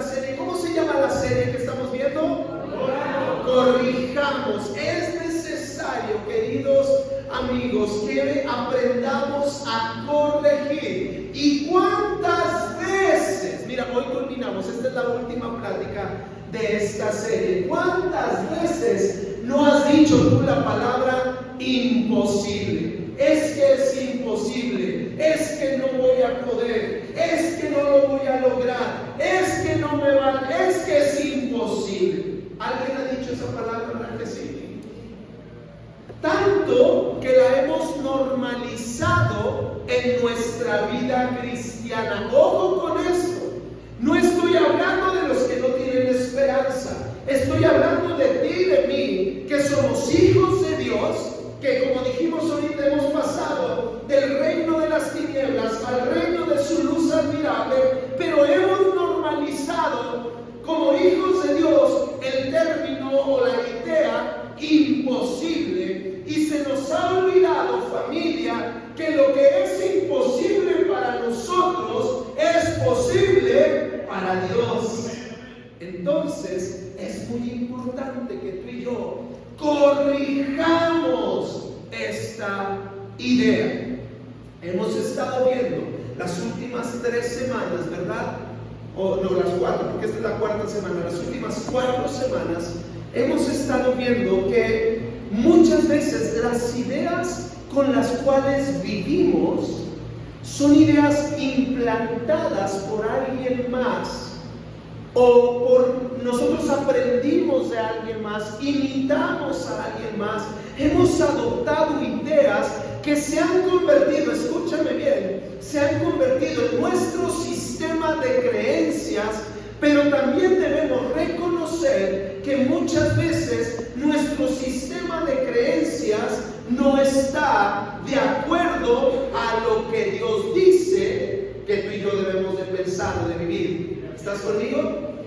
esta serie. ¿Cómo se llama la serie que estamos viendo? Corrijamos. Es necesario, queridos amigos, que aprendamos a corregir. ¿Y cuántas veces? Mira, hoy culminamos, esta es la última plática de esta serie. ¿Cuántas veces no has dicho tú la palabra imposible? Es que es imposible, es que no voy a poder, es que no lo voy a lograr, es que no me va, es que es imposible. ¿Alguien ha dicho esa palabra? ¿Verdad que sí? Tanto que la hemos normalizado en nuestra vida cristiana. Ojo con esto. No estoy hablando de los que no tienen esperanza. Estoy hablando de ti y de mí, que somos hijos de Dios, que como dijimos ahorita hemos pasado del reino de las tinieblas al reino de su luz admirable, pero hemos normalizado como hijos de Dios el término o la idea imposible, y se nos ha olvidado, familia, que lo que es imposible para nosotros es posible para Dios. Entonces es muy importante que tú y yo corrijamos esta idea. Hemos estado viendo las últimas 3 semanas, ¿verdad? O no, las 4, porque esta es la 4ª semana. Las últimas 4 semanas hemos estado viendo que muchas veces las ideas con las cuales vivimos son ideas implantadas por alguien más, o por nosotros aprendimos de alguien más, imitamos a alguien más, hemos adoptado ideas que se han convertido, escúchame bien, se han convertido en nuestro sistema de creencias. Pero también debemos reconocer que muchas veces nuestro sistema de creencias no está de acuerdo a lo que Dios dice que tú y yo debemos de pensar o de vivir. ¿Estás conmigo?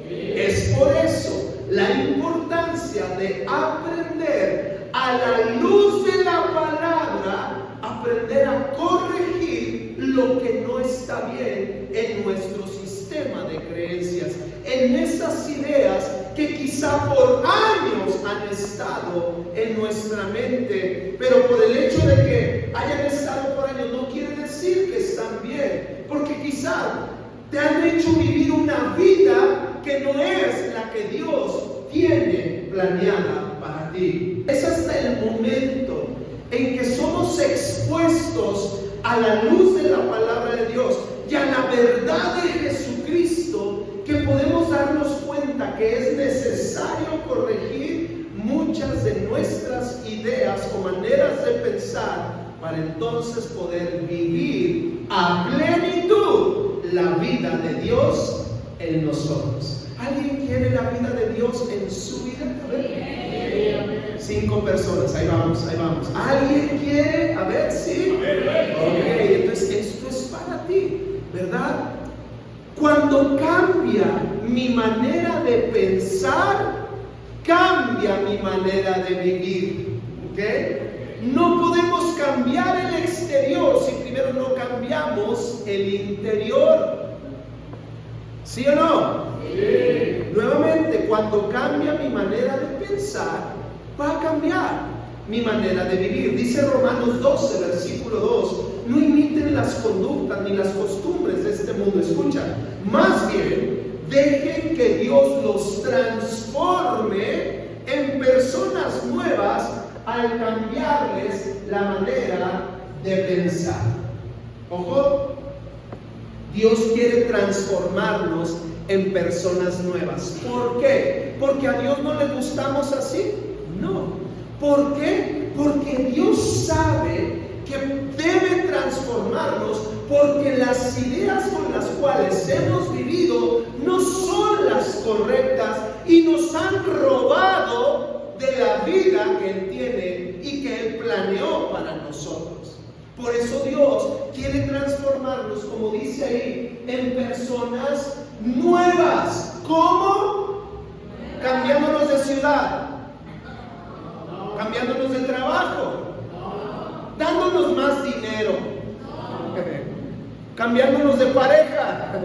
Es por eso la importancia de aprender a la luz de la palabra, aprender a corregir lo que no está bien en nuestro sistema de creencias, en esas ideas que quizá por años han estado en nuestra mente, pero por el hecho de que hayan estado por años no quiere decir que están bien, porque quizá te han hecho vivir una vida que no es la que Dios tiene planeada para ti. Es hasta el momento en que somos expuestos a la luz de la palabra de Dios y a la verdad de Jesucristo que podemos darnos cuenta que es necesario corregir muchas de nuestras ideas o maneras de pensar para entonces poder vivir a plenitud la vida de Dios en nosotros. ¿Alguien quiere la vida de Dios en su vida? A ver. 5 personas, ahí vamos, ahí vamos. ¿Alguien quiere? A ver, ¿sí? Ok, entonces esto es para ti, ¿verdad? Cuando cambia mi manera de pensar, cambia mi manera de vivir, ¿ok? No podemos cambiar el exterior si primero no cambiamos el interior. ¿Sí o no? Sí. Nuevamente, cuando cambia mi manera de pensar, va a cambiar mi manera de vivir. Dice Romanos 12, versículo 2, no imiten las conductas ni las costumbres de este mundo. Escucha, más bien, dejen que Dios los transforme en personas nuevas al cambiarles la manera de pensar. Ojo, Dios quiere transformarnos en personas nuevas. ¿Por qué? ¿Porque a Dios no le gustamos así? No. ¿Por qué? Porque Dios sabe que debe transformarnos, porque las ideas con las cuales hemos vivido no son las correctas y nos han robado de la vida que Él tiene y que Él planeó para nosotros. Por eso Dios quiere transformarnos, como dice ahí, en personas nuevas. ¿Cómo? Cambiándonos de ciudad, cambiándonos de trabajo, dándonos más dinero, cambiándonos de pareja.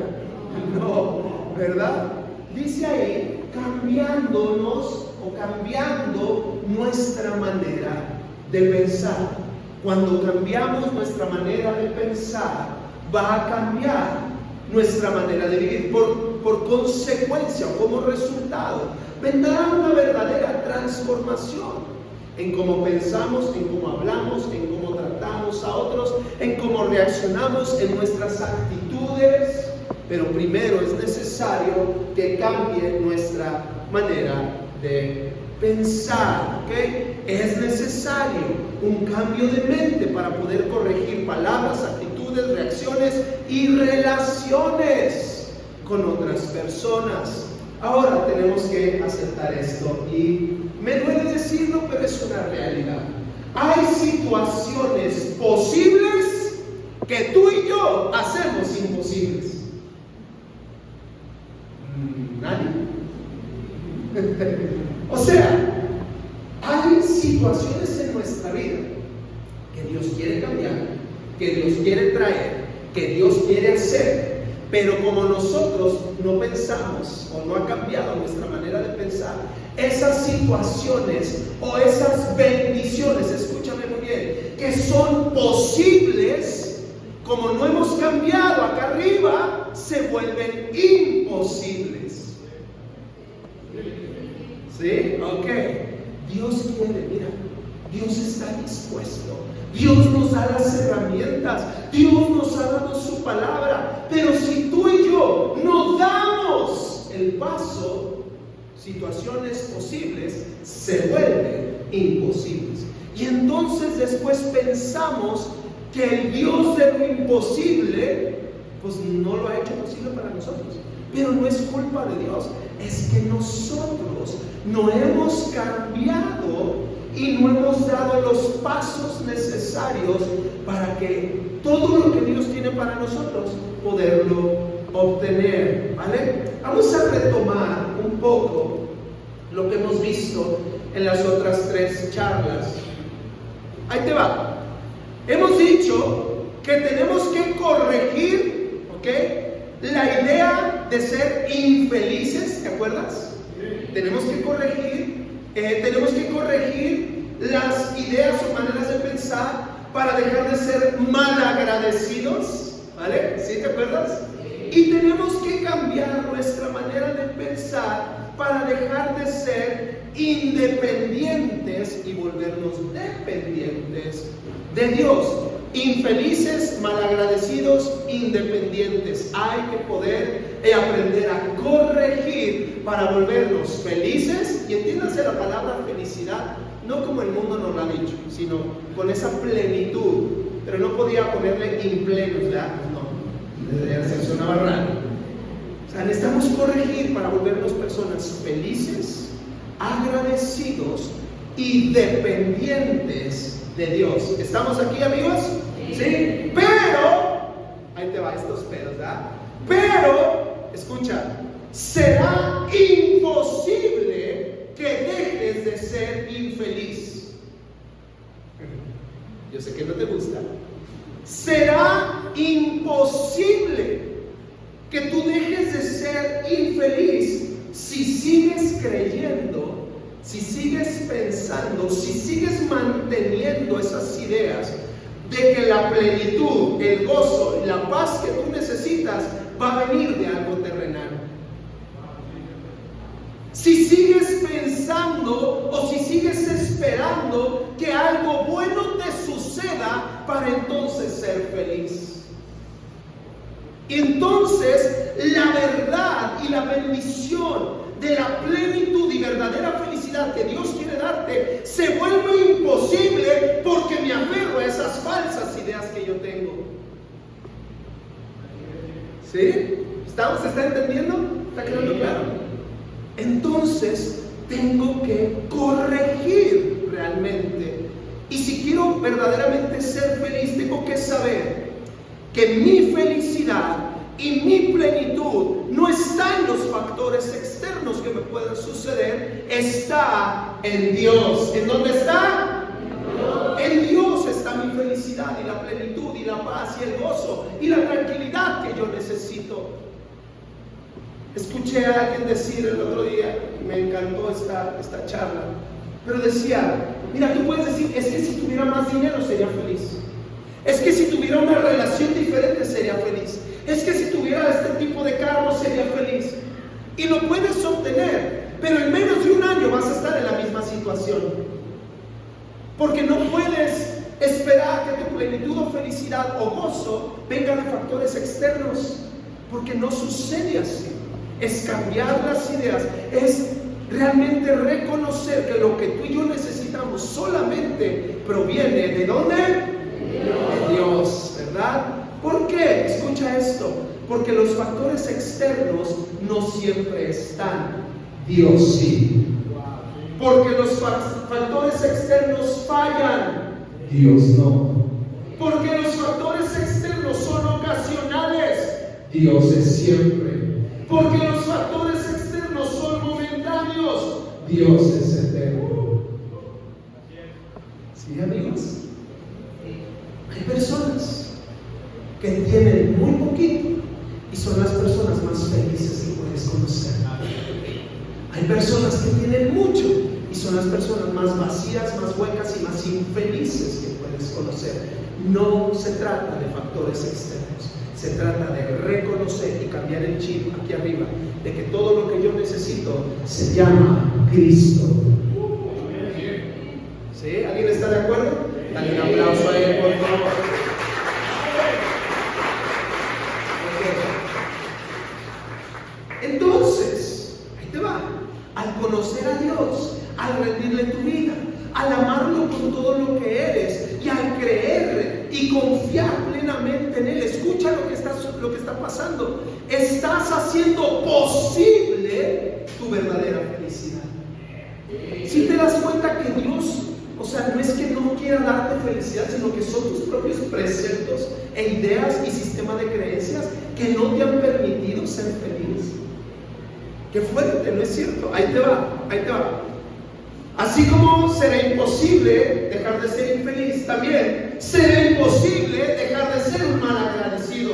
No, ¿verdad? dice ahí, cambiándonos o cambiando nuestra manera de pensar. Cuando cambiamos nuestra manera de pensar, va a cambiar nuestra manera de vivir. Por consecuencia o como resultado, vendrá una verdadera transformación en cómo pensamos, en cómo hablamos, en cómo tratamos a otros, en cómo reaccionamos, en nuestras actitudes. Pero primero es necesario que cambie nuestra manera de pensar, ¿ok? Es necesario un cambio de mente para poder corregir palabras, actitudes, reacciones y relaciones con otras personas. Ahora tenemos que aceptar esto y me duele decirlo, pero es una realidad. Hay situaciones posibles que tú y yo hacemos imposibles. ¿Nadie? O sea, hay situaciones en nuestra vida que Dios quiere cambiar, que Dios quiere traer, que Dios quiere hacer, pero como nosotros no pensamos o no ha cambiado nuestra manera de pensar, esas situaciones o esas bendiciones, escúchame muy bien, que son posibles, como no hemos cambiado acá arriba, se vuelven imposibles. ¿Sí? Ok. Dios quiere, mira, Dios está dispuesto. Dios nos da las herramientas, Dios nos ha dado su palabra, pero si tú y yo no damos el paso, situaciones posibles se vuelven imposibles. Y entonces después pensamos que el Dios de lo imposible, pues no lo ha hecho posible para nosotros. Pero no es culpa de Dios, es que nosotros no hemos cambiado y no hemos dado los pasos necesarios para que todo lo que Dios tiene para nosotros poderlo obtener, ¿vale? Vamos a retomar un poco lo que hemos visto en las otras 3 charlas. Ahí te va. Hemos dicho que tenemos que corregir, ¿ok?, la idea de ser infelices, ¿te acuerdas? Tenemos que corregir las ideas o maneras de pensar para dejar de ser malagradecidos, ¿vale? ¿Sí te acuerdas? Y tenemos que cambiar nuestra manera de pensar para dejar de ser independientes y volvernos dependientes de Dios. Infelices, malagradecidos, independientes. Hay que poder aprender a corregir para volvernos felices. Y entiéndase la palabra felicidad, no como el mundo nos lo ha dicho, sino con esa plenitud. Pero no podía ponerle implenos, ¿verdad? No, se sonaba raro. O sea, necesitamos corregir para volvernos personas felices, agradecidos y dependientes de Dios. ¿Estamos aquí, amigos? Sí. Pero, ahí te va estos pedos, ¿verdad? Pero, escucha, será imposible que dejes de ser infeliz. Yo sé que no te gusta. Será imposible que tú dejes de ser infeliz si sigues creyendo, si sigues pensando, si sigues manteniendo esas ideas de que la plenitud, el gozo y la paz que tú necesitas va a venir de algo terrenal. Si sigues pensando o si sigues esperando que algo bueno te suceda para entonces ser feliz. Entonces, la verdad y la bendición de la plenitud y verdadera felicidad que Dios quiere darte se vuelve imposible porque me aferro a esas falsas ideas que yo tengo. ¿Sí? ¿Se está entendiendo? ¿Está quedando claro? Entonces, tengo que corregir realmente. Y si quiero verdaderamente ser feliz, tengo que saber que mi felicidad y mi plenitud no está en los factores externos que me pueden suceder, está en Dios. ¿En dónde está? En Dios está mi felicidad y la plenitud y la paz y el gozo y la tranquilidad que yo necesito. Escuché a alguien decir el otro día, y me encantó esta charla, pero decía, mira, tú puedes decir, es que si tuviera más dinero sería feliz, es que si tuviera una relación diferente sería feliz, es que si tuviera este tipo de carro sería feliz, y lo puedes obtener, pero en menos de un año vas a estar en la misma situación, porque no puedes esperar que tu plenitud o felicidad o gozo venga de factores externos, porque no sucede así. Es cambiar las ideas, es realmente reconocer que lo que tú y yo necesitamos solamente proviene ¿de dónde? De Dios, ¿verdad? ¿Por qué? Escucha esto, porque los factores externos no siempre están, Dios sí. Porque los factores externos fallan, Dios no. Porque los factores externos son ocasionales, Dios es siempre. Porque los factores externos son momentáneos, Dios es eterno. ¿Sí, amigos? Hay personas que tienen muy poquito y son las personas más felices que puedes conocer. Hay personas que tienen mucho y son las personas más vacías, más huecas y más infelices que puedes conocer. No se trata de factores externos, se trata de reconocer y cambiar el chip aquí arriba, de que todo lo que yo necesito se llama Cristo. ¿Sí? ¿Alguien está de acuerdo? Dale un aplauso a él, por favor. Okay. Entonces, ahí te va. Al conocer a Dios, al rendirle tu vida, al amarlo con todo lo que eres y al creerle y confiar plenamente en Él, escucha lo que está pasando. Estás haciendo posible tu verdadera felicidad. Si te das cuenta que Dios, o sea, no es que no quiera darte felicidad, sino que son tus propios preceptos e ideas y sistema de creencias que no te han permitido ser feliz. Qué fuerte, ¿no es cierto? Ahí te va. Así como será imposible dejar de ser infeliz, también será imposible dejar de ser un mal agradecido.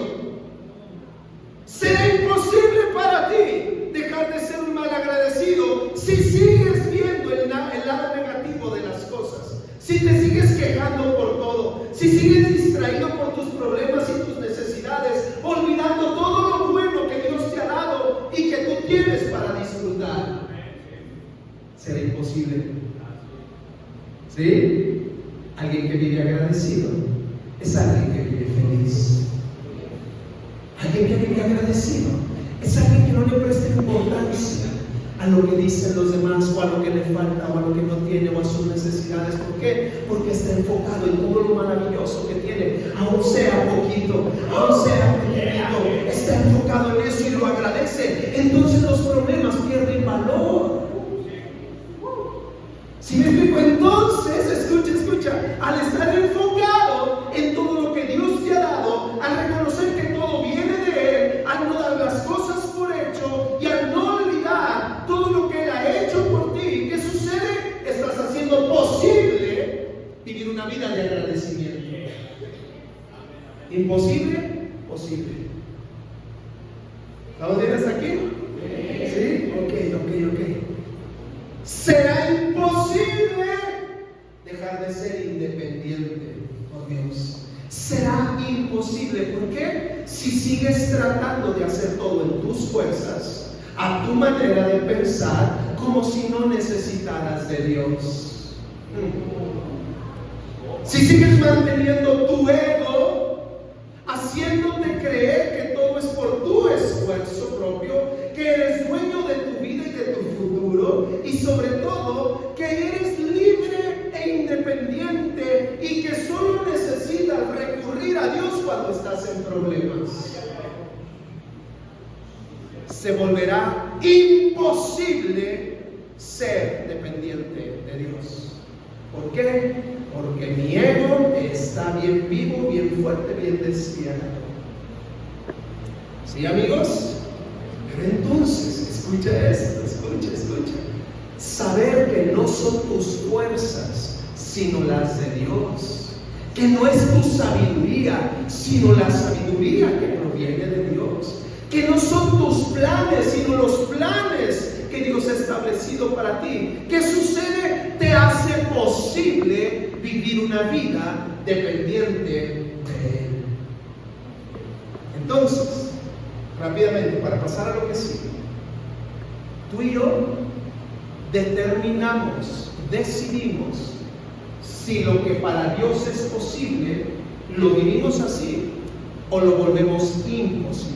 Será imposible para ti dejar de ser un mal agradecido si sigues viendo el lado negativo de las cosas, si te sigues quejando por todo, si sigues distraído por tus problemas y tus necesidades, olvidando todo lo bueno que Dios te ha dado y que tú tienes para disfrutar. Será imposible. ¿Sí? Alguien que vive agradecido es alguien que vive feliz. Alguien que vive agradecido es alguien que no le presta importancia a lo que dicen los demás, o a lo que le falta, o a lo que no tiene, o a sus necesidades. ¿Por qué? Porque está enfocado en todo lo maravilloso que tiene, aun sea poquito, aun sea pequeñito, está enfocado en eso y lo agradece. Entonces los problemas pierden valor. ¿Sí me explico? Entonces, escucha, al estar enfocado en todo lo que Dios te ha dado, al reconocer que todo viene de Él, al no dar las cosas por hecho y al no olvidar todo lo que Él ha hecho por ti, ¿qué sucede? Estás haciendo posible vivir una vida de agradecimiento. ¿Imposible? Posible. ¿Estamos bien hasta aquí? ¿Sí? Ok. Será imposible dejar de ser independiente por Dios. Será imposible. ¿Por qué? Si sigues tratando de hacer todo en tus fuerzas, a tu manera de pensar, como si no necesitaras de Dios. Si sigues manteniendo tu ego, haciéndote creer que todo es por tu esfuerzo propio, que eres dueño de tu vida y de tu futuro, y sobre todo que eres libre e independiente y que solo necesitas recurrir a Dios cuando estás en problemas, se volverá imposible ser dependiente de Dios. ¿Por qué? Porque mi ego está bien vivo, bien fuerte, bien despierto. ¿Sí, amigos? Pero entonces, escucha esto, escucha. Saber que no son tus fuerzas, sino las de Dios. Que no es tu sabiduría, sino la sabiduría que proviene de Dios. que no son tus planes, sino los planes que Dios ha establecido para ti. ¿Qué sucede? Te hace posible vivir una vida dependiente de Él. Entonces, rápidamente, para pasar a lo que sigue, tú y yo decidimos si lo que para Dios es posible, lo vivimos así o lo volvemos imposible.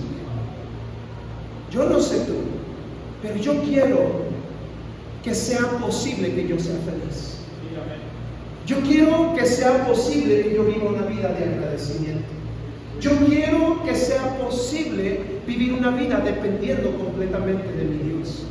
Yo no sé tú, pero yo quiero que sea posible que yo sea feliz. Yo quiero que sea posible que yo viva una vida de agradecimiento. Yo quiero que sea posible vivir una vida dependiendo completamente de mi Dios.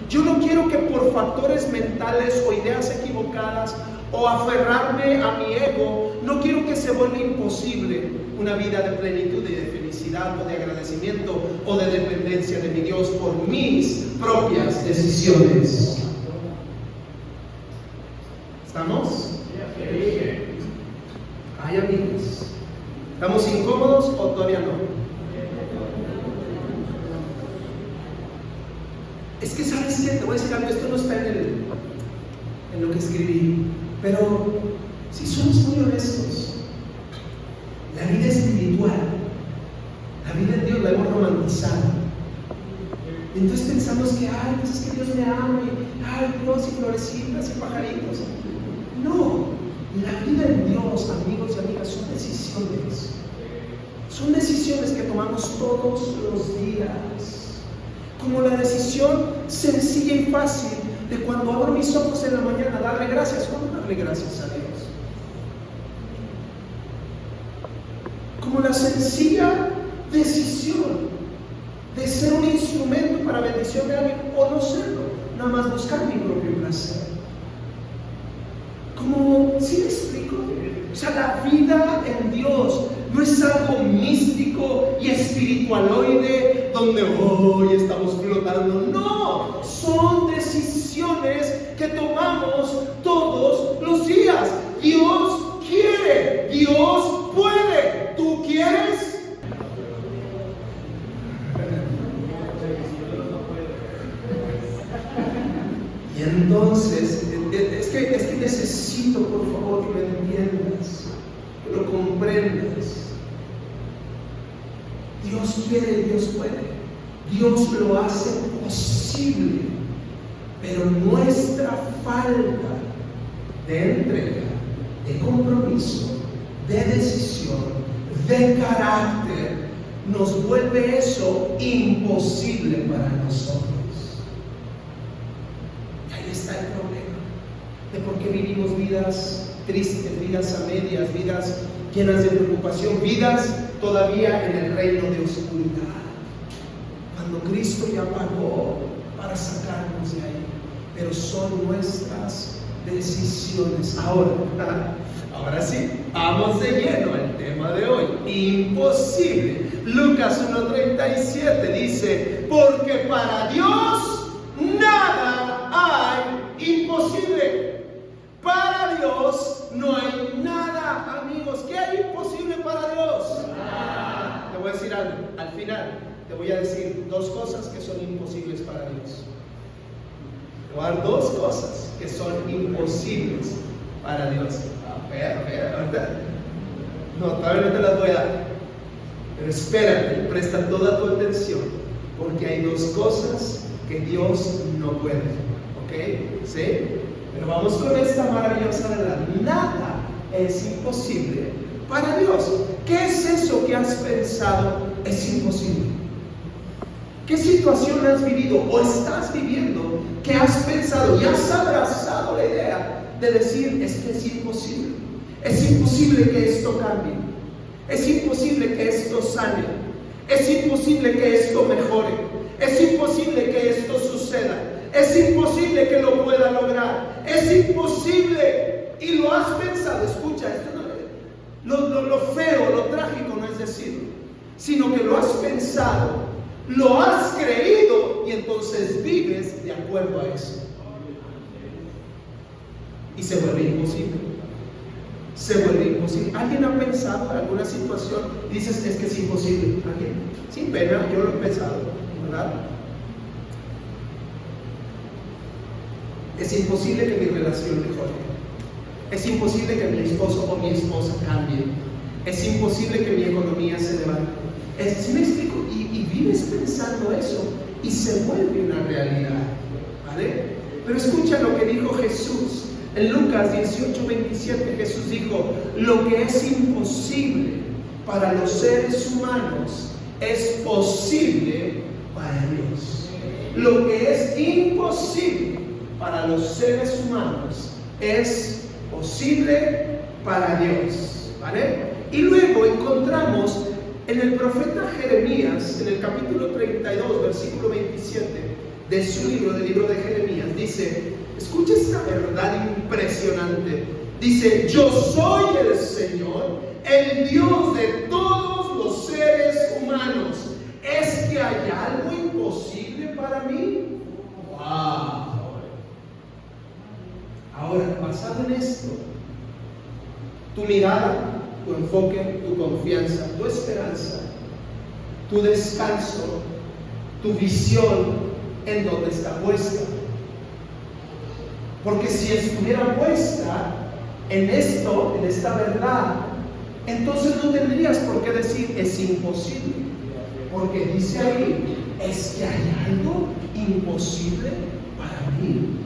Yo no quiero que por factores mentales o ideas equivocadas o aferrarme a mi ego, no quiero que se vuelva imposible una vida de plenitud y de felicidad o de agradecimiento o de dependencia de mi Dios por mis propias decisiones. ¿Estamos? Ay, amigos, ¿estamos incómodos o todavía no? Es que, ¿sabes qué? Te voy a decir algo, esto no está en lo que escribí, pero si somos muy honestos, la vida espiritual, la vida en Dios la hemos romantizado. Entonces pensamos que, ay, pues es que Dios me ama, y ay, Dios, y florecitas y pajaritos. No, la vida en Dios, amigos y amigas, son decisiones. Son decisiones que tomamos todos los días. Como la decisión sencilla y fácil de cuando abro mis ojos en la mañana, darle gracias. ¿Cómo darle gracias a Dios? Como la sencilla decisión de ser un instrumento para bendición de alguien o no serlo, nada más buscar mi propio placer. Como, ¿sí me explico? O sea, la vida en Dios no es algo místico y espiritualoide donde hoy estamos flotando. No, son decisiones que tomamos todos los días. Dios quiere, Dios puede. ¿Tú quieres? Y entonces, es que necesito, por favor, que me entiendas, que lo comprendas. Dios quiere, Dios puede. Dios lo hace posible, pero nuestra falta de entrega, de compromiso, de decisión, de carácter, nos vuelve eso imposible para nosotros. Y ahí está el problema de por qué vivimos vidas tristes, vidas a medias, vidas llenas de preocupación, vidas todavía en el reino de oscuridad, cuando Cristo ya pagó para sacarnos de ahí. Pero son nuestras decisiones. Ahora sí, vamos de lleno al tema de hoy. Imposible. Lucas 1:37 dice: porque para Dios nada hay imposible. Para Dios no hay nada, amigos. ¿Qué hay imposible para Dios? Te voy a decir algo. Al final te voy a decir dos cosas que son imposibles para Dios. Te voy a dar dos cosas que son imposibles para Dios. Ahorita. No, todavía no te las voy a dar. Pero espérate, presta toda tu atención, porque hay dos cosas que Dios no puede. ¿Ok? ¿Sí? Pero vamos con esta maravillosa verdad. Nada es imposible para Dios. ¿Qué es eso que has pensado es imposible? ¿Qué situación has vivido o estás viviendo que has pensado y has abrazado la idea de decir: es que es imposible? Es imposible que esto cambie. Es imposible que esto sane. Es imposible que esto mejore. Es imposible que esto suceda. Es imposible que lo pueda lograr. Es imposible. Y lo has pensado. Escucha, esto lo feo, lo trágico no es decirlo, sino que lo has pensado, lo has creído y entonces vives de acuerdo a eso. Y se vuelve imposible. se vuelve imposible. ¿Alguien ha pensado en alguna situación y dices, es que es imposible? ¿Alguien? Sin pena, yo lo he pensado, ¿verdad? Es imposible que mi relación mejore. Es imposible que mi esposo o mi esposa cambie. Es imposible que mi economía se levante. ¿Sí me explico? Y vives pensando eso y se vuelve una realidad, ¿vale? Pero escucha lo que dijo Jesús. En Lucas 18:27 Jesús dijo, lo que es imposible para los seres humanos es posible para Dios. Lo que es imposible para los seres humanos es posible para Dios, ¿vale? Y luego encontramos en el profeta Jeremías, en el capítulo 32, versículo 27 de su libro, del libro de Jeremías, dice, escucha esta verdad impresionante. Dice, yo soy el Señor, el Dios de todos los seres humanos. ¿Es que hay algo imposible para mí? ¡Wow! Ahora, basado en esto, tu mirada, tu enfoque, tu confianza, tu esperanza, tu descanso, tu visión, ¿en dónde está puesta? Porque si estuviera puesta en esto, en esta verdad, entonces no tendrías por qué decir es imposible. Porque dice ahí, es que hay algo imposible para mí.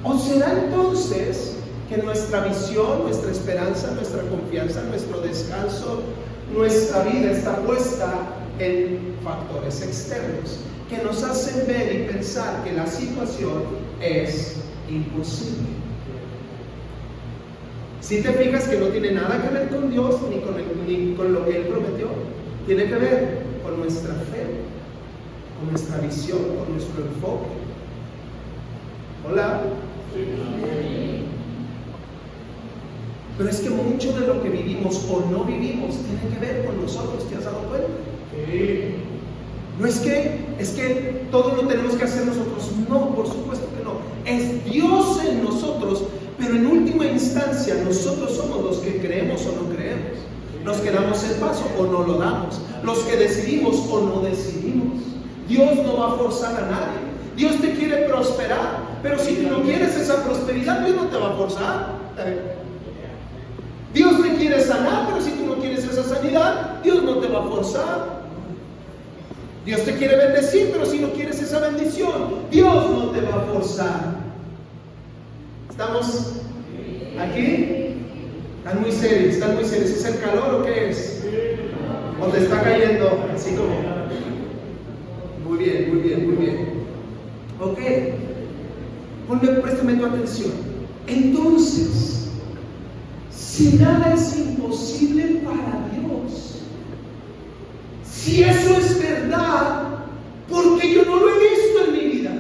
¿O será entonces que nuestra visión, nuestra esperanza, nuestra confianza, nuestro descanso, nuestra vida está puesta en factores externos que nos hacen ver y pensar que la situación es imposible? Si te fijas que no tiene nada que ver con Dios ni con lo que Él prometió, tiene que ver con nuestra fe, con nuestra visión, con nuestro enfoque. Hola. Pero es que mucho de lo que vivimos o no vivimos tiene que ver con nosotros. ¿Te has dado cuenta? Sí. No es que todo lo tenemos que hacer nosotros. No, por supuesto que no. Es Dios en nosotros, pero en última instancia nosotros somos los que creemos o no creemos. Los que damos el paso o no lo damos. Los que decidimos o no decidimos. Dios no va a forzar a nadie. Dios te quiere prosperar, pero si tú no quieres esa prosperidad, Dios no te va a forzar. Dios te quiere sanar, pero si tú no quieres esa sanidad, Dios no te va a forzar. Dios te quiere bendecir, pero si no quieres esa bendición, Dios no te va a forzar. ¿Estamos aquí? Están muy serios, están muy serios. ¿Es el calor o qué es? ¿O te está cayendo así como? Muy bien, muy bien, muy bien. Ok. Préstame tu atención. Entonces, si nada es imposible para Dios, si eso es verdad, porque yo no lo he visto en mi vida,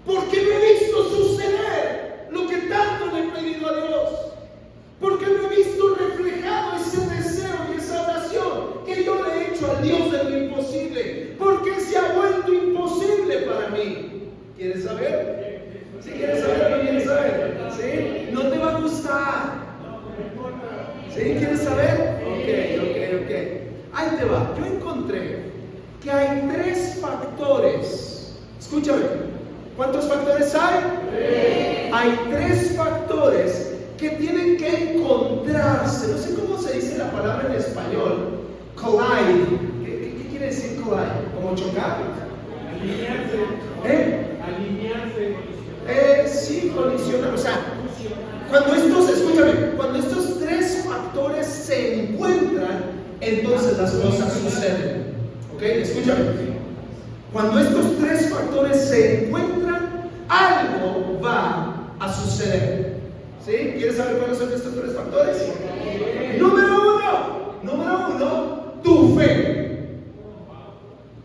porque no he visto suceder lo que tanto le he pedido a Dios, porque no he visto reflejado ese deseo y esa oración que yo le he hecho al Dios de lo imposible, porque se ha vuelto imposible para mí. ¿Quieres saber? ¿Sí quieres saber? ¿No quieres saber? ¿Sí? ¿No te va a gustar? ¿Sí? ¿Quieres saber? Ok. Ahí te va. Yo encontré que hay 3 factores. Escúchame. ¿Cuántos factores hay? 3. Hay 3 factores que tienen que encontrarse. No sé cómo se dice la palabra en español. Collide. ¿Qué quiere decir collide? ¿Como chocar? Alinearse. Sí, colisionar. O sea, cuando estos 3 factores se encuentran, entonces las cosas suceden. ¿Ok? Escúchame. Cuando estos 3 factores se encuentran, algo va a suceder. ¿Sí? ¿Quieres saber cuáles son estos 3 factores? Número uno, tu fe.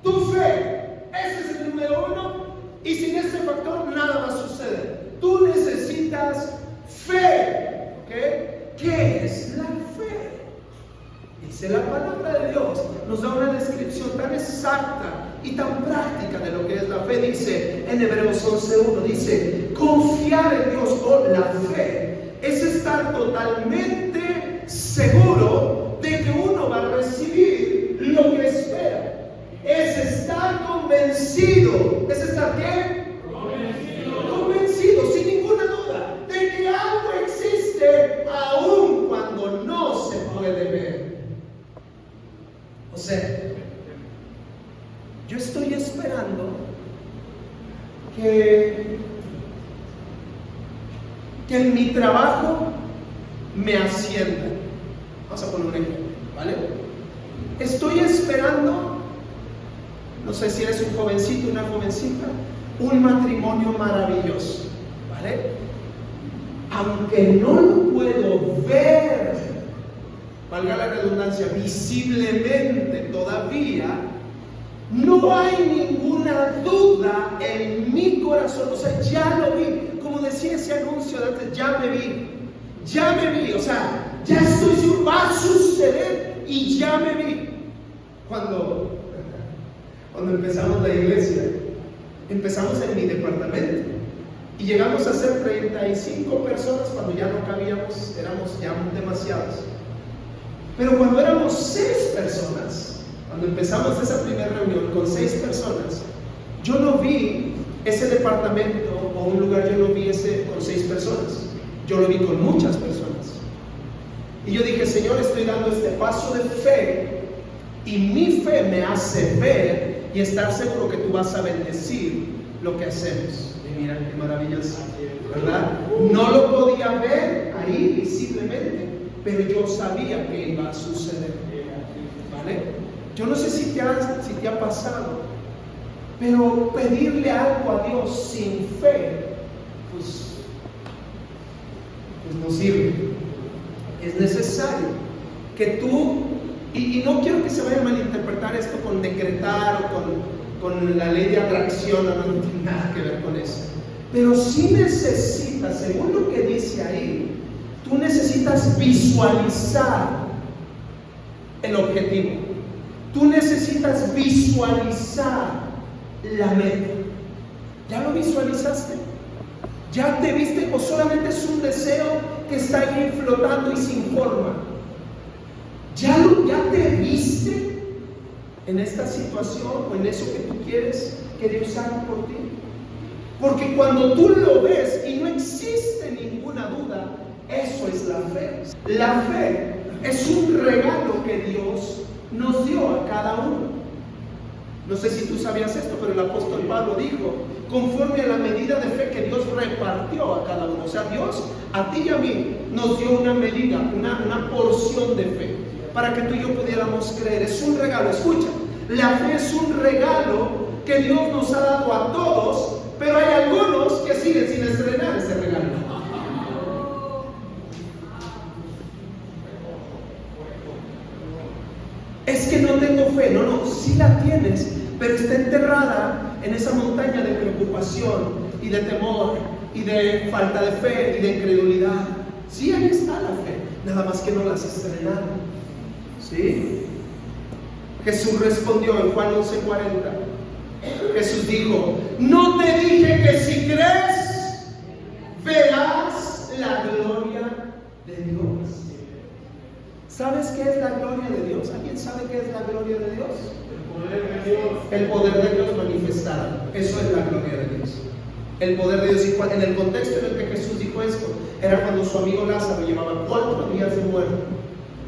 Tu fe. Ese es el número 1. Y sin ese factor nada va a suceder. Tú necesitas fe. ¿Ok? ¿Qué es la fe? Dice la palabra de Dios. Nos da una descripción tan exacta y tan práctica de lo que es la fe. Dice en Hebreos 11:1, dice, confiar en Dios, o la fe, es estar totalmente seguro de que uno va a recibir lo que espera. Es estar convencido. ¿Es estar qué? Convencido, sin ninguna duda, de que algo existe aun cuando no se puede ver. O sea, yo estoy esperando que en mi trabajo me asciendan. Vamos a poner un ejemplo, ¿vale? Estoy esperando, no sé si eres un jovencito, una jovencita, un matrimonio maravilloso, ¿vale? Aunque no lo puedo ver, valga la redundancia, visiblemente todavía, no hay ninguna duda en mi corazón. O sea, ya lo vi, como decía ese anuncio de antes, ya me vi, o sea, ya estoy seguro, va a suceder y ya me vi. Cuando empezamos la iglesia, empezamos en mi departamento y llegamos a ser 35 personas cuando ya no cabíamos, éramos ya demasiados. Pero cuando éramos 6 personas, cuando empezamos esa primera reunión con 6 personas, yo no vi ese departamento o un lugar, yo no vi ese con 6 personas, yo lo vi con muchas personas. Y yo dije, Señor, estoy dando este paso de fe y mi fe me hace ver y estar seguro que tú vas a bendecir lo que hacemos. Y mira qué maravilloso, ¿verdad? No lo podía ver ahí visiblemente, pero yo sabía que iba a suceder, ¿vale? Yo no sé si te ha pasado, pero pedirle algo a Dios sin fe, pues no sirve. Es necesario que tú, y no quiero que se vaya a malinterpretar esto con decretar o con la ley de atracción, no tiene nada que ver con eso, pero sí necesitas, según lo que dice ahí, tú necesitas visualizar el objetivo. Tú necesitas visualizar la meta. ¿Ya lo visualizaste? ¿Ya te viste o solamente es un deseo que está ahí flotando y sin forma? ¿Ya te viste en esta situación o en eso que tú quieres que Dios haga por ti? Porque cuando tú lo ves y no existe ninguna duda, eso es la fe. La fe es un regalo que Dios nos dio a cada uno. No sé si tú sabías esto, pero el apóstol Pablo dijo, conforme a la medida de fe que Dios repartió a cada uno. O sea, Dios a ti y a mí nos dio una medida, una porción de fe, para que tú y yo pudiéramos creer. Es un regalo, escucha, la fe es un regalo que Dios nos ha dado a todos, pero hay algunos que siguen sin estrenar ese regalo. Es que no tengo fe. No, sí la tienes, pero está enterrada en esa montaña de preocupación y de temor y de falta de fe y de incredulidad. Sí, ahí está la fe, nada más que no la has estrenado. ¿Sí? Jesús respondió en Juan 11:40. Jesús dijo, no te dije que si crees verás la gloria de Dios. ¿Sabes qué es la gloria de Dios? ¿Alguien sabe qué es la gloria de Dios? El poder de Dios. El poder de Dios manifestado. Eso es la gloria de Dios. El poder de Dios. Y en el contexto en el que Jesús dijo esto, era cuando su amigo Lázaro llevaba 4 días de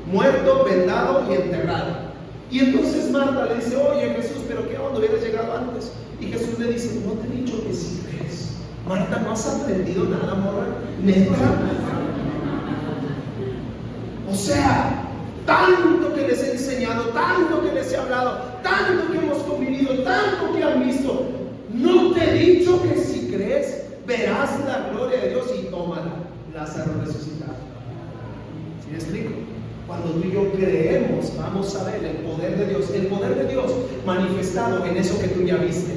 muerto, vendado y enterrado. Y entonces Marta le dice, oye Jesús, pero ¿qué onda? Hubieras llegado antes. Y Jesús le dice, no te he dicho que sí crees. Marta, ¿no has aprendido nada, morra? ¿Neta? O sea, tanto que les he enseñado, tanto que les he hablado, tanto que hemos convivido, tanto que han visto. No te he dicho que si crees, verás la gloria de Dios. Y tómala, Lázaro resucitado. ¿Sí me explico? Cuando tú y yo creemos, vamos a ver el poder de Dios manifestado en eso que tú ya viste.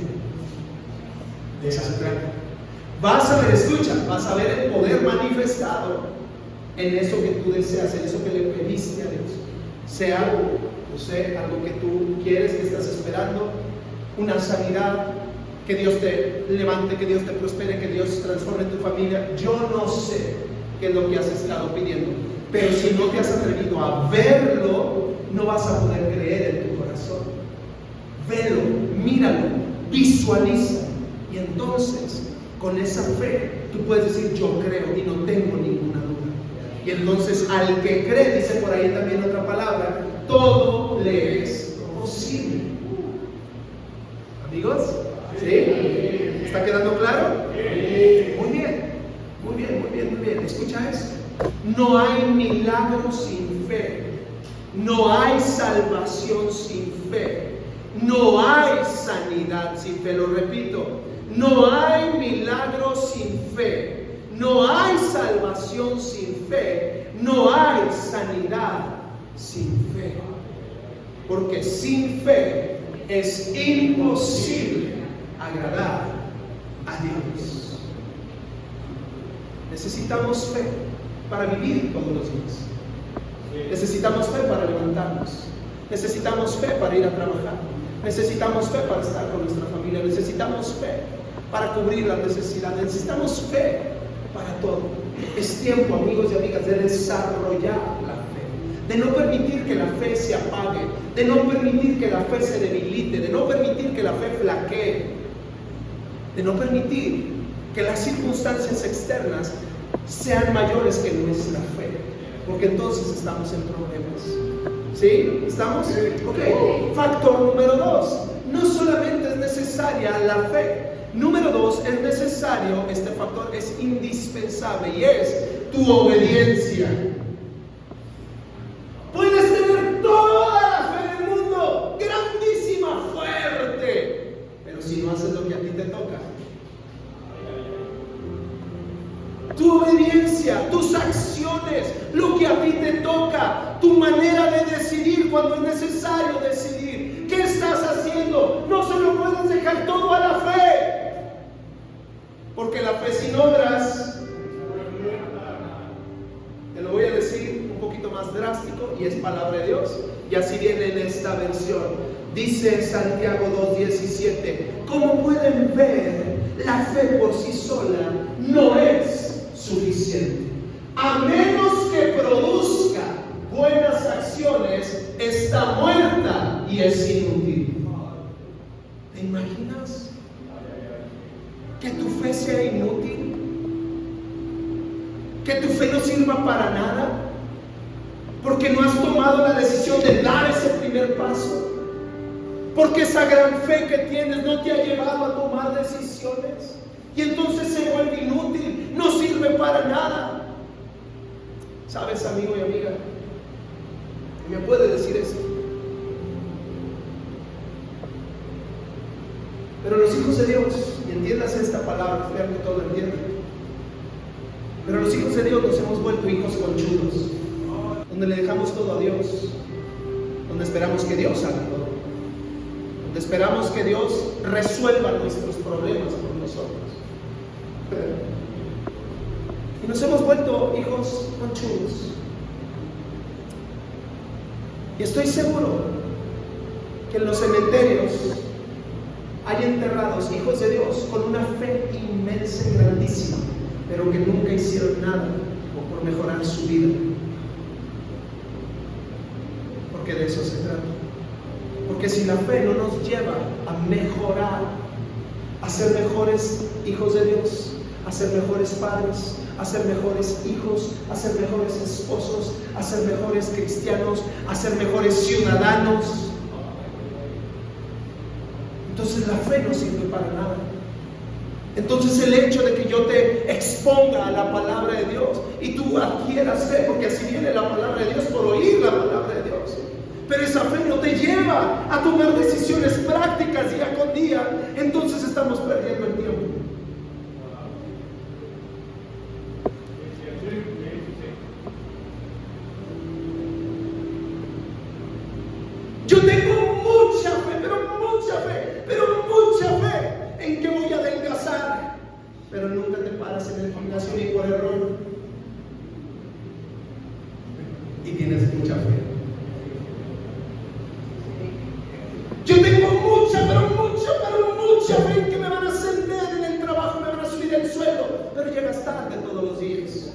De eso se trata. Vas a ver, escucha, vas a ver el poder manifestado en eso que tú deseas, en eso que le pediste a Dios. Sea algo, no sé, algo que tú quieres, que estás esperando, una sanidad, que Dios te levante, que Dios te prospere, que Dios transforme tu familia. Yo no sé qué es lo que has estado pidiendo, pero si no te has atrevido a verlo, no vas a poder creer en tu corazón. Velo, míralo, visualiza, y entonces con esa fe tú puedes decir: yo creo y no tengo ninguna duda. Y entonces al que cree, dice por ahí también otra palabra, todo le es posible. Amigos, ¿sí? ¿Está quedando claro? Muy bien, muy bien, muy bien, muy bien. Escucha esto: no hay milagro sin fe, no hay salvación sin fe, no hay sanidad sin fe. Lo repito: no hay milagro sin fe, no hay salvación sin fe, no hay sanidad sin fe. Porque sin fe es imposible agradar a Dios. Necesitamos fe para vivir todos los días. Necesitamos fe para levantarnos. Necesitamos fe para ir a trabajar. Necesitamos fe para estar con nuestra familia. Necesitamos fe para cubrir las necesidades. Necesitamos fe para todo. Es tiempo, amigos y amigas, de desarrollar la fe, de no permitir que la fe se apague, de no permitir que la fe se debilite, de no permitir que la fe flaquee, de no permitir que las circunstancias externas sean mayores que nuestra fe, porque entonces estamos en problemas. ¿Sí? ¿Estamos? Ok. Factor número 2. No solamente es necesaria la fe. Número 2, es necesario, este factor es indispensable, y es tu obediencia. Puedes tener toda la fe del mundo, grandísima, fuerte, pero si no haces lo que a ti te toca, tu obediencia, tus acciones, lo que a ti te toca, tu manera de decidir cuando es necesario decidir, ¿qué estás haciendo? No se lo puedes dejar todo a la fe, porque la fe sin obras, te lo voy a decir un poquito más drástico, y es palabra de Dios, y así viene en esta versión. Dice Santiago 2:17: ¿cómo pueden ver? La fe por sí sola no es suficiente. A menos que produzca buenas acciones, está muerta y es inútil. ¿Te imaginas que tu fe sea inútil? Que tu fe no sirva para nada, porque no has tomado la decisión de dar ese primer paso, porque esa gran fe que tienes no te ha llevado a tomar decisiones, y entonces se vuelve inútil, no sirve para nada. ¿Sabes, amigo y amiga? ¿Me puede decir eso? Pero los hijos de Dios, y entiendas esta palabra, espero que todo lo entiendan, pero los hijos de Dios nos hemos vuelto hijos conchudos, donde le dejamos todo a Dios, donde esperamos que Dios haga todo, donde esperamos que Dios resuelva nuestros problemas por nosotros. Y nos hemos vuelto hijos conchudos. Y estoy seguro que en los cementerios hay enterrados hijos de Dios con una fe inmensa y grandísima, pero que nunca hicieron nada por mejorar su vida. Porque de eso se trata. Porque si la fe no nos lleva a mejorar, a ser mejores hijos de Dios, a ser mejores padres, a ser mejores hijos, a ser mejores esposos, a ser mejores cristianos, a ser mejores ciudadanos, entonces la fe no sirve para nada. Entonces el hecho de que yo te exponga a la palabra de Dios y tú adquieras fe, porque así viene la palabra de Dios, por oír la palabra de Dios, pero esa fe no te lleva a tomar decisiones prácticas día con día, entonces estamos perdiendo el tiempo. Yo tengo mucha fe, pero mucha fe en que voy a adelgazar, pero nunca te paras en el gimnasio ni por error, y tienes mucha fe. Yo tengo mucha todos los días.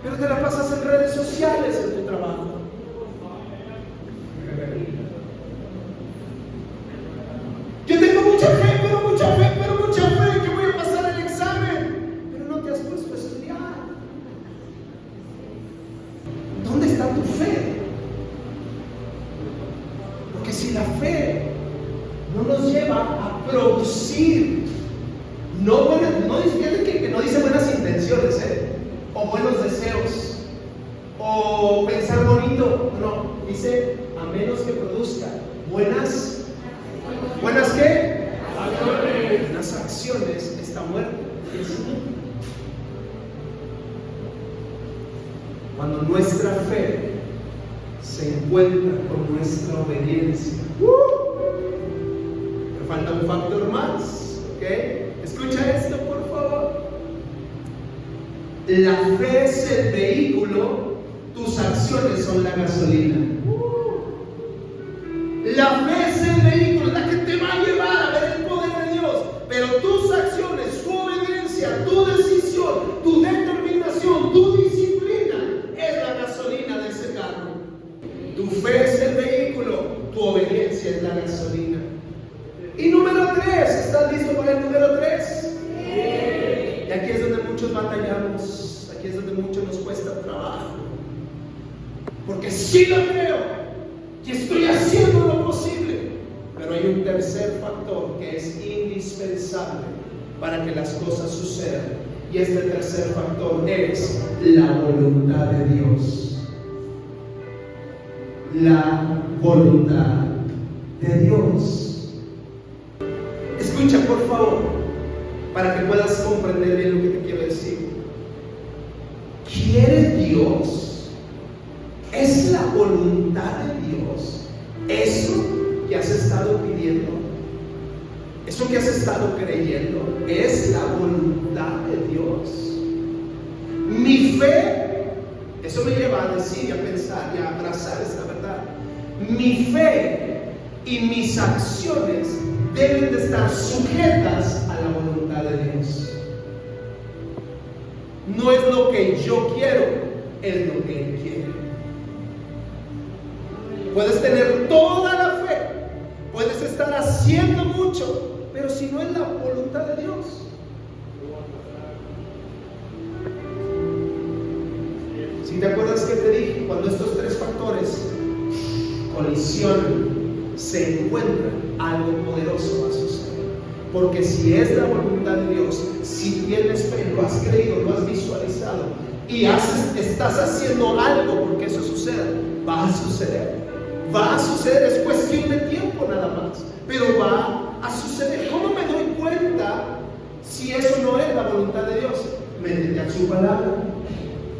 Pero te la pasas en redes sociales en tu trabajo. Yo tengo mucha fe, que voy a pasar el examen. Pero no te has puesto a estudiar. ¿Dónde está tu fe? Porque si la fe no nos lleva a producir, que no dice buenas intenciones, o buenos deseos, o pensar bonito, no, dice a menos que produzca buenas ¿qué? Acciones. Buenas acciones, está muerto. Cuando nuestra fe se encuentra con nuestra obediencia, me falta un factor más, ¿ok? Escucha esto, por favor. La fe es el vehículo, tus acciones son la gasolina. La fe es el vehículo, la que te va a llevar a ver el poder de Dios. Pero tus acciones, tu obediencia, tu decisión, tu determinación, tu disciplina es la gasolina de ese carro. Tu fe es el vehículo, tu obediencia es la gasolina. Y número 3, ¿estás listo para el número 3? Y aquí es donde muchos batallamos, aquí es donde muchos nos cuesta trabajo. Porque sí lo creo, que estoy haciendo lo posible, pero hay un tercer factor que es indispensable para que las cosas sucedan, y este tercer factor es la voluntad de Dios. La voluntad de Dios. Escucha, por favor, para que puedas comprender bien lo que te quiero decir. ¿Quiere Dios? ¿Es la voluntad de Dios eso que has estado pidiendo? ¿Eso que has estado creyendo? ¿Es la voluntad de Dios? Mi fe, eso me lleva a decir y a pensar y a abrazar esta verdad. Mi fe y mis acciones deben de estar sujetas a la voluntad de Dios. No es lo que yo quiero, es lo que Él quiere. Puedes tener toda la fe, puedes estar haciendo mucho, pero si no es la voluntad de Dios. Si te acuerdas que te dije, cuando estos tres factores colisionan, se encuentran, algo poderoso va a suceder. Porque si es la voluntad de Dios, si tienes fe, lo has creído, lo has visualizado y estás haciendo algo porque eso suceda, va a suceder. Va a suceder, es cuestión de tiempo nada más, pero va a suceder. ¿Cómo me doy cuenta si eso no es la voluntad de Dios? Métete a su palabra,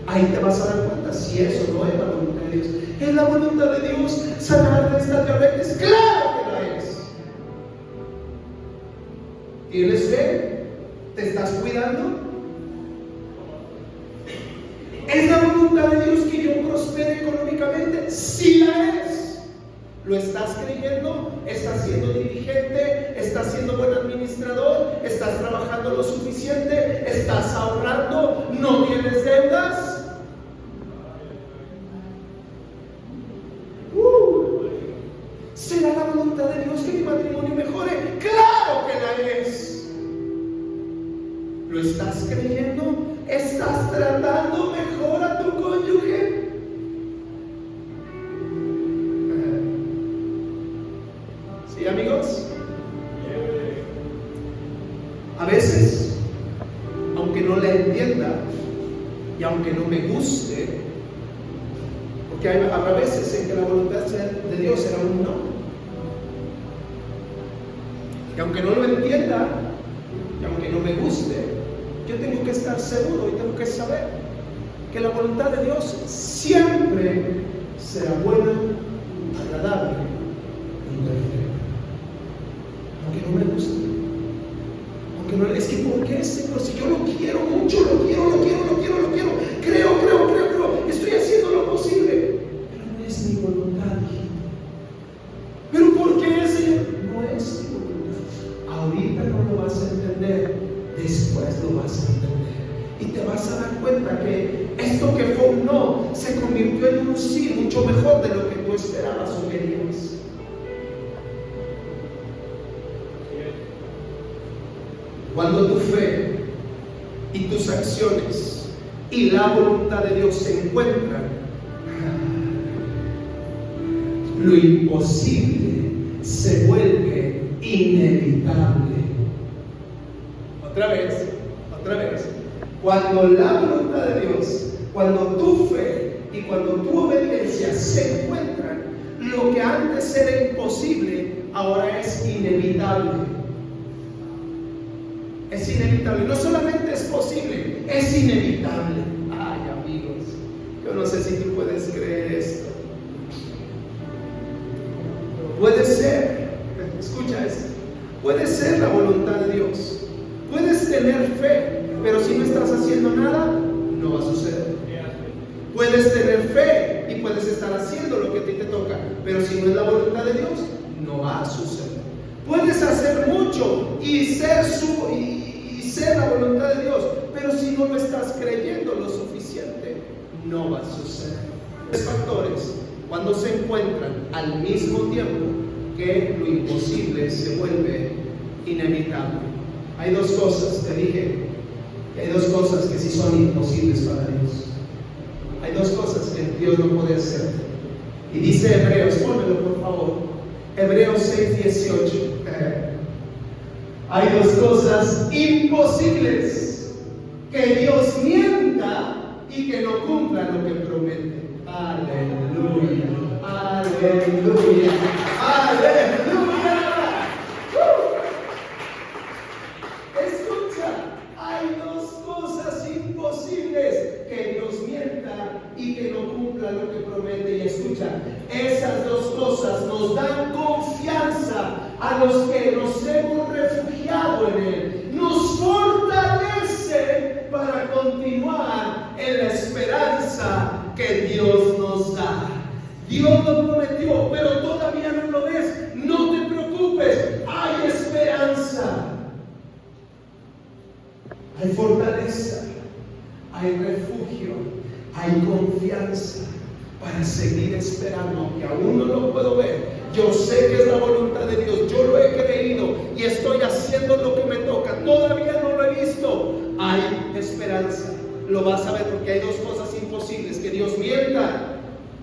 ahí te vas a dar cuenta si eso no es la voluntad de Dios. ¿Es la voluntad de Dios sanar de esta diabetes? ¡Claro que la es! ¿Tienes fe? ¿Te estás cuidando? ¿Es la voluntad de Dios que yo prospere económicamente? ¡Sí la es! ¿Lo estás creyendo? ¿Estás siendo diligente? ¿Estás siendo buen administrador? ¿Estás trabajando lo suficiente? ¿Estás ahorrando? ¿No tienes deudas? ¿Será la voluntad de Dios que mi matrimonio mejore? ¡Claro que la es! ¿Lo estás creyendo? ¿Estás tratando mejor a tu cónyuge? ¿Sí, amigos? A veces, aunque no la entienda y aunque no me guste, porque habrá veces en que la voluntad de Dios será un no, y aunque no lo entienda y aunque no me guste, yo tengo que estar seguro y tengo que saber que la voluntad de Dios siempre será buena, agradable y perfecta. Aunque no me guste, aunque no, es que ¿por qué, Señor? Si yo lo quiero mucho, lo quiero, creo, estoy haciendo lo posible, pero no es mi voluntad, hijito. ¿Pero por qué, Señor? No es mi voluntad. Ahorita no lo vas a entender, después lo vas a entender. de lo que tú esperabas o querías. Cuando tu fe y tus acciones y la voluntad de Dios se encuentran, lo imposible se vuelve inevitable. Otra vez. Cuando la voluntad de Dios, cuando tu fe y cuando tu obediencia se encuentran, lo que antes era imposible, ahora es inevitable. Es inevitable. No solamente es posible, es inevitable. Ay, amigos, yo no sé si tú puedes creer esto. Puede ser, escucha esto, puede ser la voluntad de Dios. Puedes tener fe, pero si no estás haciendo nada, no va a suceder. Puedes tener fe y puedes estar haciendo lo que a ti te toca, pero si no es la voluntad de Dios, no va a suceder. Puedes hacer mucho y ser la voluntad de Dios, pero si no lo estás creyendo lo suficiente, no va a suceder. Tres factores cuando se encuentran al mismo tiempo que lo imposible se vuelve inevitable. Hay dos cosas, te dije, que hay dos cosas que sí son imposibles para Dios. Hay dos cosas que Dios no puede hacer. Y dice Hebreos, pónmelo por favor, Hebreos 6:18. Hay dos cosas imposibles: que Dios mienta y que no cumpla lo que promete. Aleluya, aleluya, aleluya. Escucha, hay dos cosas imposibles: que Dios mienta y que no cumpla lo que promete. Y escucha, esas dos cosas nos dan confianza a los que nos hemos refugiado en Él, nos fortalece para continuar en la esperanza que Dios nos da. Dios lo prometió, pero todavía no lo ves. No te preocupes, hay esperanza, hay fortaleza, hay refugio, hay confianza para seguir esperando, aunque aún no lo puedo ver. Yo sé que es la voluntad de Dios, yo lo he creído y estoy haciendo lo que me toca. Todavía no lo he visto. Hay esperanza, lo vas a ver, porque hay dos cosas imposibles: que Dios mienta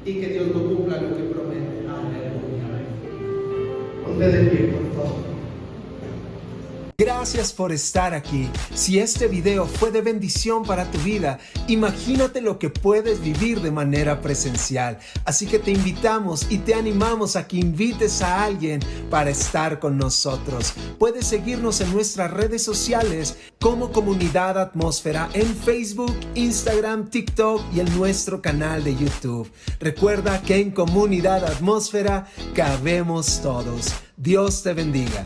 y que Dios no cumpla lo que promete. Aleluya. Ponte de pie, por favor. Gracias por estar aquí. Si este video fue de bendición para tu vida, imagínate lo que puedes vivir de manera presencial. Así que te invitamos y te animamos a que invites a alguien para estar con nosotros. Puedes seguirnos en nuestras redes sociales como Comunidad Atmósfera en Facebook, Instagram, TikTok y en nuestro canal de YouTube. Recuerda que en Comunidad Atmósfera cabemos todos. Dios te bendiga.